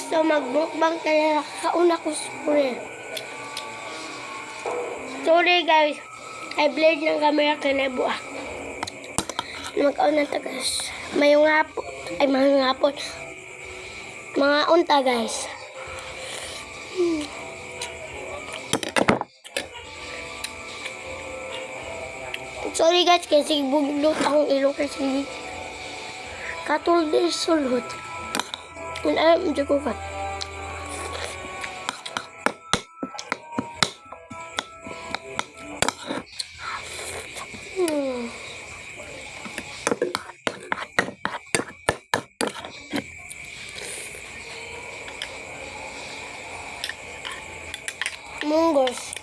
guys, so mag-mukbang tayo. Kauna ko sorry. Sorry guys. I blade ng camera kinabuah. Mag-kauna ta guys. Mayong hapon. Ay, mayong hapon. Mga unta guys. Sorry guys, kasi buglot akong ilong kasi katulad din sulot. Yun ay, medyo ko ka. Munggos.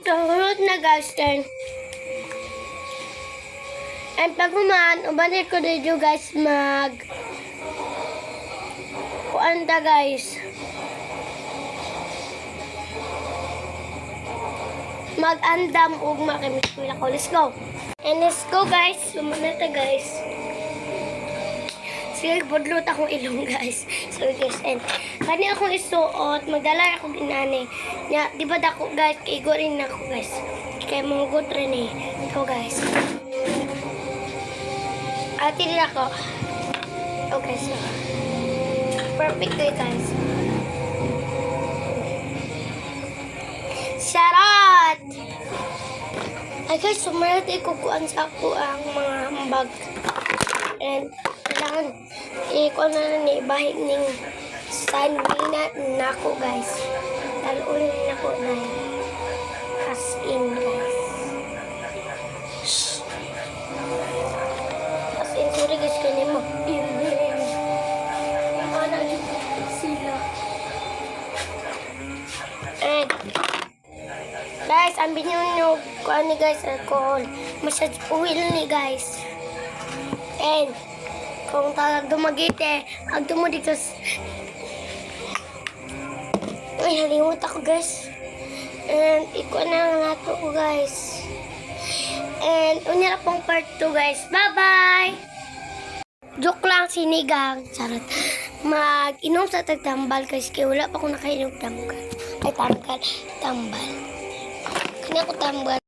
Tuhulot na guys then. And pag human, ubanit ko dito guys kuanta guys. Mag-andam ug makimikula ko. Let's go. And let's go guys. Lumana ta guys. Sige, budlot akong ilong guys. So guys, and kani akong isuot, magdala ako ginani. Ya, di ba dako guys, kaigo rin ako guys. Kaya manggot rin eh. Ikaw guys. Ati din ako. Okay, so. Perfect to guys. Charot! Ay guys, sumalat ikukuan sa ako ang mga hambag. And kailangan ikuan na ni bahig ning sanina nako guys. Talulin nako guys. As in guys. As in sorry guys kani mo. Ano sila. And guys, ang binyo kuan ni guys alcohol. Massage oil ni guys. And kung talag dumagite, agdo mo dito. Ay, halimut ako guys. And ikuha na nga to guys. And unyara pong part 2 guys. Bye-bye! Joke lang, sinigang. Charot. Mag-inom sa tagtambal guys. Kaya wala pa akong nakainom tambal. Ay, tambal. Kanya ko tambal.